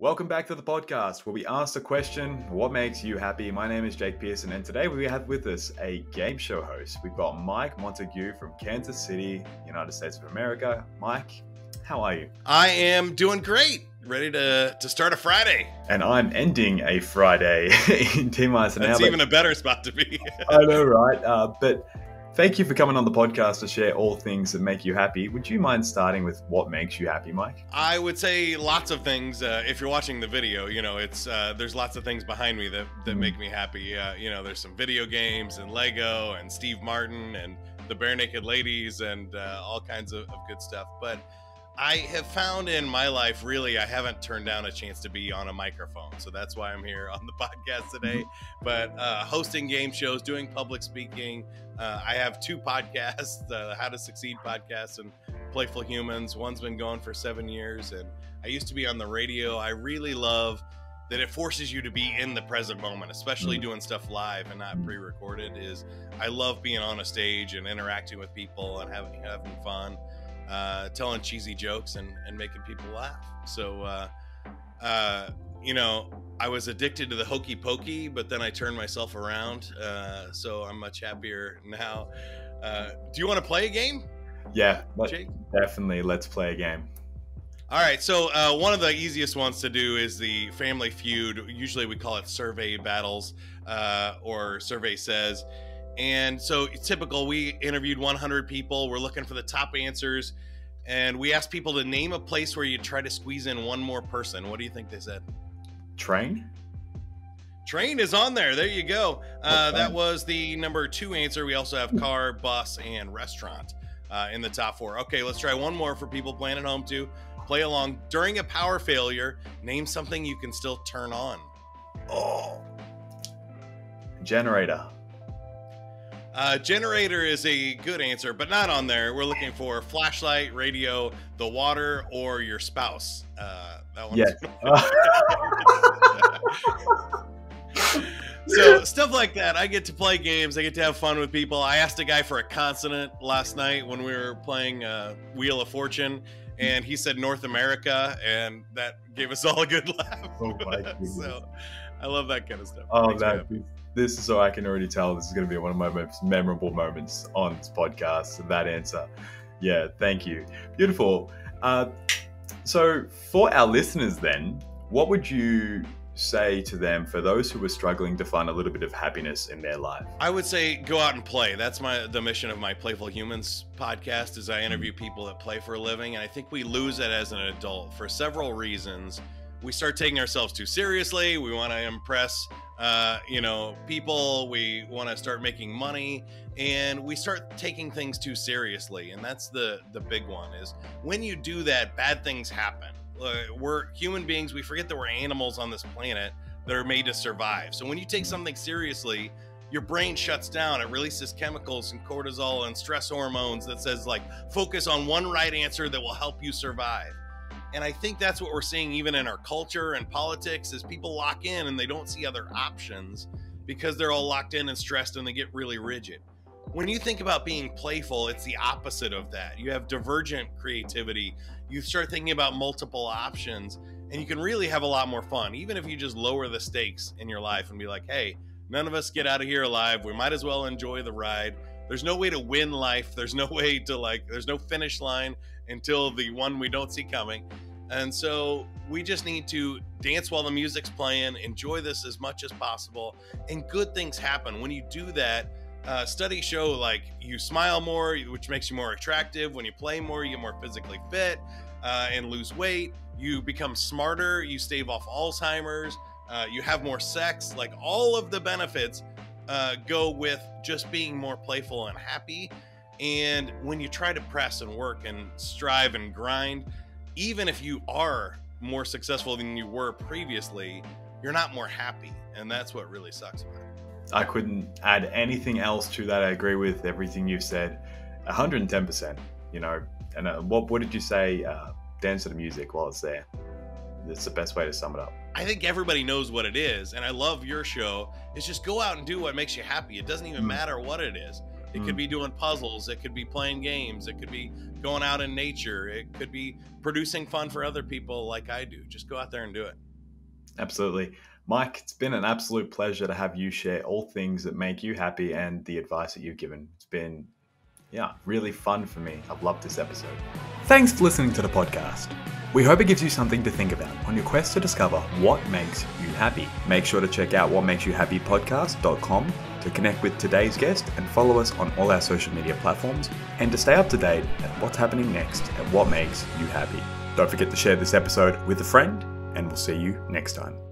Welcome back to the podcast where we ask the question, what makes you happy? My name is Jake Pearson, and today we have with us a game show host. We've got Mike Montague from Kansas City, United States of America. Mike, how are you? I am doing great. Ready to start a Friday. And I'm ending a Friday in T-minus an hour. That's even a better spot to be. I know, right? But thank you for coming on the podcast to share all things that make you happy. Would you mind starting with what makes you happy, Mike? I would say lots of things. If you're watching the video, it's there's lots of things behind me that make me happy. There's some video games and Lego and Steve Martin and the Bare Naked Ladies and all kinds of good stuff. But I have found in my life, really, I haven't turned down a chance to be on a microphone. So that's why I'm here on the podcast today. But hosting game shows, doing public speaking. I have two podcasts, the How to Succeed podcast and Playful Humans. One's been going for 7 years. And I used to be on the radio. I really love that it forces you to be in the present moment, especially doing stuff live and not pre-recorded. I love being on a stage and interacting with people and having fun. Telling cheesy jokes and making people laugh. So, I was addicted to the hokey pokey, but then I turned myself around. So I'm much happier now. Do you want to play a game? Yeah, Jake? Definitely. Let's play a game. All right. So one of the easiest ones to do is the Family Feud. Usually we call it survey battles or survey says. And so it's typical. We interviewed 100 people. We're looking for the top answers. And we asked people to name a place where you try to squeeze in one more person. What do you think they said? Train? Train is on there. There you go. That was the number 2 answer. We also have car, bus, and restaurant in the top 4. Okay, let's try one more for people playing at home to play along. During a power failure, name something you can still turn on. Oh. Generator. Generator is a good answer, but not on there. We're looking for flashlight, radio, the water, or your spouse. That one's So stuff like that. I get to play games. I get to have fun with people. I asked a guy for a consonant last night when we were playing Wheel of Fortune, and he said North America, and that gave us all a good laugh. Oh my goodness. So I love that kind of stuff. Oh, this is so I can already tell this is going to be one of my most memorable moments on this podcast. That answer. Yeah, thank you. Beautiful. So for our listeners then, what would you say to them for those who are struggling to find a little bit of happiness in their life? I would say go out and play. That's the mission of my Playful Humans podcast is I interview people that play for a living. And I think we lose it as an adult for several reasons. We start taking ourselves too seriously. We want to impress, people. We want to start making money, and we start taking things too seriously. And that's the big one is when you do that, bad things happen. We're human beings. We forget that we're animals on this planet that are made to survive. So when you take something seriously, your brain shuts down. It releases chemicals and cortisol and stress hormones that says focus on one right answer that will help you survive. And I think that's what we're seeing even in our culture and politics is people lock in and they don't see other options because they're all locked in and stressed and they get really rigid. When you think about being playful, it's the opposite of that. You have divergent creativity. You start thinking about multiple options and you can really have a lot more fun, even if you just lower the stakes in your life and be like, hey, none of us get out of here alive. We might as well enjoy the ride. There's no way to win life. There's no way to there's no finish line until the one we don't see coming. And so we just need to dance while the music's playing, enjoy this as much as possible, and good things happen. When you do that, studies show you smile more, which makes you more attractive. When you play more, you get more physically fit and lose weight. You become smarter, you stave off Alzheimer's, you have more sex. All of the benefits go with just being more playful and happy. And when you try to press and work and strive and grind, even if you are more successful than you were previously, you're not more happy. And that's what really sucks about it. I couldn't add anything else to that. I agree with everything you've said 110%, and what did you say? Dance to the music while it's there. That's the best way to sum it up. I think everybody knows what it is. And I love your show. It's just go out and do what makes you happy. It doesn't even matter what it is. It could be doing puzzles. It could be playing games. It could be going out in nature. It could be producing fun for other people like I do. Just go out there and do it. Absolutely. Mike, it's been an absolute pleasure to have you share all things that make you happy and the advice that you've given. It's been, yeah, really fun for me. I've loved this episode. Thanks for listening to the podcast. We hope it gives you something to think about on your quest to discover what makes you happy. Make sure to check out whatmakesyouhappypodcast.com to connect with today's guest and follow us on all our social media platforms and to stay up to date at what's happening next at What Makes You Happy. Don't forget to share this episode with a friend, and we'll see you next time.